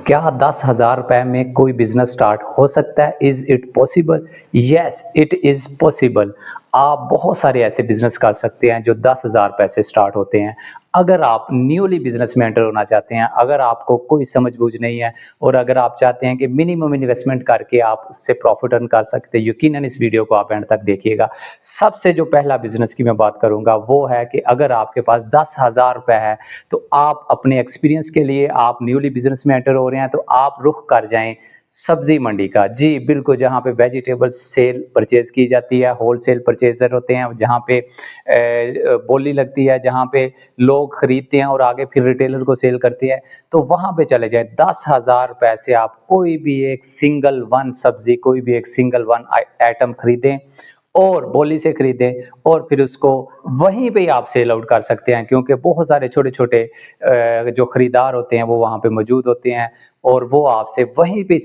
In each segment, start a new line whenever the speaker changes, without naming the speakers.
क्या 10,000 रुपए में कोई बिजनेस स्टार्ट हो सकता है? Is it possible? Yes, it is possible. आप बहुत सारे ऐसे बिजनेस कर सकते हैं जो 10,000 रुपए से स्टार्ट होते हैं। अगर आप न्यूली बिजनेस में एंटर होना चाहते हैं, अगर आपको कोई समझ बूझ नहीं है और अगर आप चाहते हैं कि मिनिमम इन्वेस्टमेंट करके आप उससे प्रॉफिट अर्न कर सकते हैं, यकीनन इस वीडियो को आप एंड तक देखिएगा। सबसे जो पहला बिजनेस की मैं बात करूंगा वो है कि अगर आपके पास 10,000 रुपए है तो आप अपने एक्सपीरियंस के लिए आप न्यूली बिजनेस में एंटर हो रहे हैं तो आप रुख कर जाएं सब्जी मंडी का। जी बिल्कुल, जहाँ पे वेजिटेबल सेल परचेज की जाती है, होलसेल परचेजर होते हैं, जहाँ पे बोली लगती है, जहाँ पे लोग खरीदते हैं और आगे फिर रिटेलर को सेल करते हैं, तो वहां पे चले जाए। 10,000 रुपए से आप कोई भी एक सिंगल वन सब्जी, कोई भी एक सिंगल वन आइटम खरीदें और बोली से खरीदें और फिर उसको वहीं पे आप सेल आउट कर सकते हैं, क्योंकि बहुत सारे छोटे-छोटे जो खरीदार होते हैं वो वहाँ पे मौजूद होते हैं और वो आपसे वहीं पे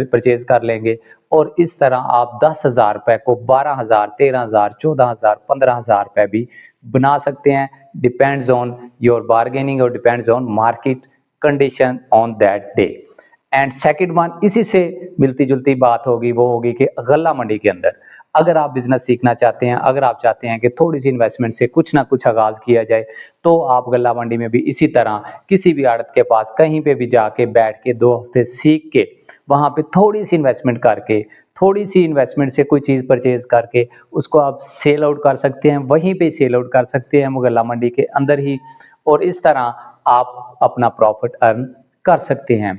परचेज कर लेंगे और इस तरह आप 10,000 रुपए को 12,000, 13,000, 14,000, 15,000 रुपए भी बना सकते हैं। डिपेंड्स ऑन योर बार्गेनिंग और depends on market condition on that day. And second one, इसी से मिलती जुलती बात होगी, वो होगी कि गल्ला मंडी के अंदर अगर आप बिजनेस सीखना चाहते हैं, अगर आप चाहते हैं कि थोड़ी सी इन्वेस्टमेंट से कुछ ना कुछ आगाज किया जाए, तो आप गल्ला मंडी में भी इसी तरह किसी भी आड़त के पास कहीं पे भी जाके बैठ के 2 हफ्ते सीख के वहां पे थोड़ी सी इन्वेस्टमेंट करके, थोड़ी सी इन्वेस्टमेंट से कोई चीज परचेज करके उसको आप सेल आउट कर सकते हैं, वहीं पे सेल आउट कर सकते हैं गल्ला मंडी के अंदर ही, और इस तरह आप अपना प्रॉफिट अर्न कर सकते हैं।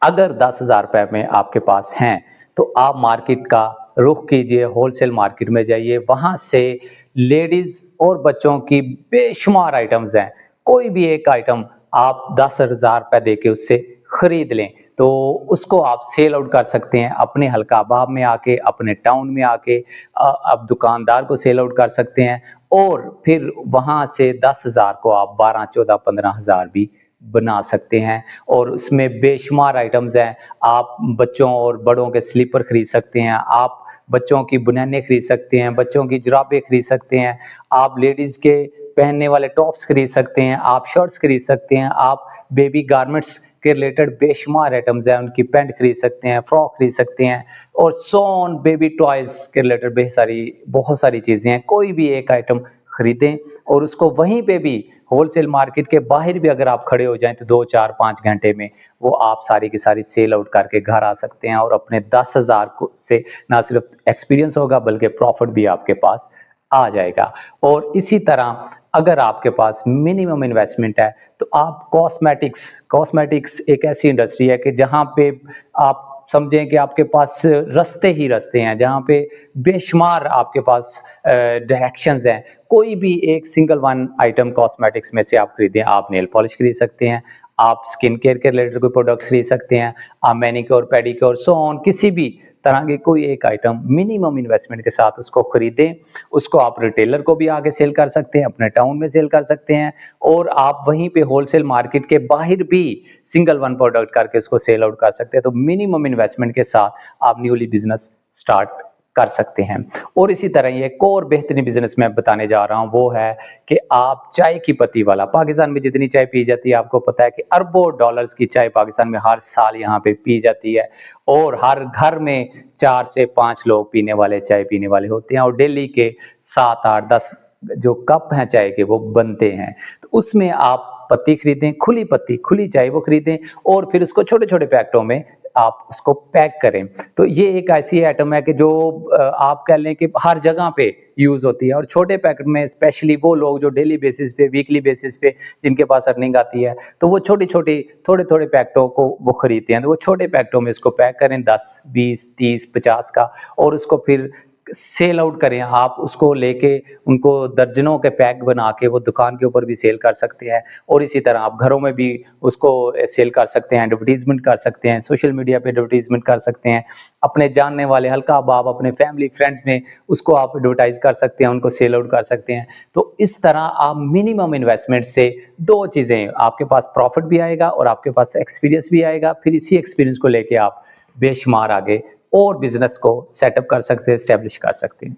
अगर 10,000 रुपए में आपके पास हैं तो आप मार्केट का रुख कीजिए, होलसेल मार्केट में जाइए, वहां से लेडीज और बच्चों की बेशुमार आइटम्स हैं, कोई भी एक आइटम आप 10,000 रुपए दे के उससे खरीद लें तो उसको आप सेल आउट कर सकते हैं अपने हल्का अबाब में आके, अपने टाउन में आके आप दुकानदार को सेल आउट कर सकते हैं और फिर वहां से 10,000 को आप 12, 14, 15,000 भी बना सकते हैं और उसमें बेशुमार आइटम्स हैं। आप बच्चों और बड़ों के स्लीपर खरीद सकते हैं, आप बच्चों की बुनैने खरीद सकते हैं, बच्चों की जुराबें खरीद सकते हैं, आप लेडीज के पहनने वाले टॉप्स खरीद सकते हैं, आप शर्ट्स खरीद सकते हैं, आप बेबी गारमेंट्स के रिलेटेड बेशुमार आइटम्स हैं, उनकी पैंट खरीद सकते हैं, फ्रॉक खरीद सकते हैं और सो ऑन। बेबी टॉयज के रिलेटेड बहुत सारी चीजें हैं। कोई भी एक आइटम खरीदें और उसको वहीं पे भी होलसेल मार्केट के बाहर भी अगर आप खड़े हो जाएं तो 2, 4, 5 घंटे में वो आप सारी की सारी सेल आउट करके घर आ सकते हैं और अपने 10,000 को से ना सिर्फ एक्सपीरियंस होगा बल्कि प्रॉफिट भी आपके पास आ जाएगा। और इसी तरह अगर आपके पास मिनिमम इन्वेस्टमेंट है तो आप कॉस्मेटिक्स एक ऐसी इंडस्ट्री है कि जहां पे आप समझें कि आपके पास रास्ते ही रास्ते हैं, जहां पे बेशुमार आपके पास डायरेक्शंस हैं। कोई भी एक सिंगल वन आइटम कॉस्मेटिक्स में से आप खरीदें, आप नेल पॉलिश खरीद सकते हैं, आप स्किन केयर के रिलेटेड कोई प्रोडक्ट खरीद सकते हैं, आप मैनिक्योर पेडिक्योर सो ऑन किसी भी तरह के कोई एक आइटम मिनिमम इन्वेस्टमेंट के साथ उसको खरीदें। उसको आप रिटेलर को भी आगे सेल कर सकते हैं, अपने टाउन में सेल कर सकते हैं और आप वहीं पे होलसेल मार्केट के बाहर भी सिंगल वन प्रोडक्ट करके उसको सेल आउट कर सकते हैं। तो मिनिमम इन्वेस्टमेंट के साथ आप न्यूली बिजनेस स्टार्ट कर सकते हैं। और इसी तरह ये एक और बेहतरीन बिजनेस मैं बताने जा रहा हूं, वो है कि आप चाय की पत्ती वाला। पाकिस्तान में जितनी चाय पी जाती है आपको पता है कि अरबों डॉलर्स की चाय पाकिस्तान में हर साल यहाँ पे पी जाती है और हर घर में 4 से 5 लोग पीने वाले चाय पीने वाले होते हैं और डेली के 7, 8, 10 जो कप हैं चाय के वो बनते हैं। तो उसमें आप पत्ती खरीदें, खुली पत्ती, खुली चाय वो खरीदें और फिर उसको छोटे छोटे पैकेटों में आप उसको पैक करें। तो ये एक ऐसी आइटम है कि जो आप कह लें कि हर जगह पे यूज होती है और छोटे पैकेट में स्पेशली वो लोग जो डेली बेसिस पे, वीकली बेसिस पे जिनके पास अर्निंग आती है तो वो छोटी छोटी थोड़े थोड़े पैकेटों को वो खरीदते हैं। तो वो छोटे पैकेटों में इसको पैक करें 10, 20, 30, 50 का और उसको फिर सेल आउट करें। आप उसको लेके उनको दर्जनों के पैक बना के वो दुकान के ऊपर भी सेल कर सकते हैं और इसी तरह आप घरों में भी उसको सेल कर सकते हैं, एडवर्टीजमेंट कर सकते हैं, सोशल मीडिया पे एडवर्टीजमेंट कर सकते हैं, अपने जानने वाले हल्का अबाब अपने फैमिली फ्रेंड्स में उसको आप एडवर्टाइज कर सकते हैं, उनको सेल आउट कर सकते हैं। तो इस तरह आप मिनिमम इन्वेस्टमेंट से दो चीजें, आपके पास प्रॉफिट भी आएगा और आपके पास एक्सपीरियंस भी आएगा। फिर इसी एक्सपीरियंस को लेके आप बेशुमार आगे और बिजनेस को सेटअप कर सकते हैं, स्टेब्लिश कर सकते हैं।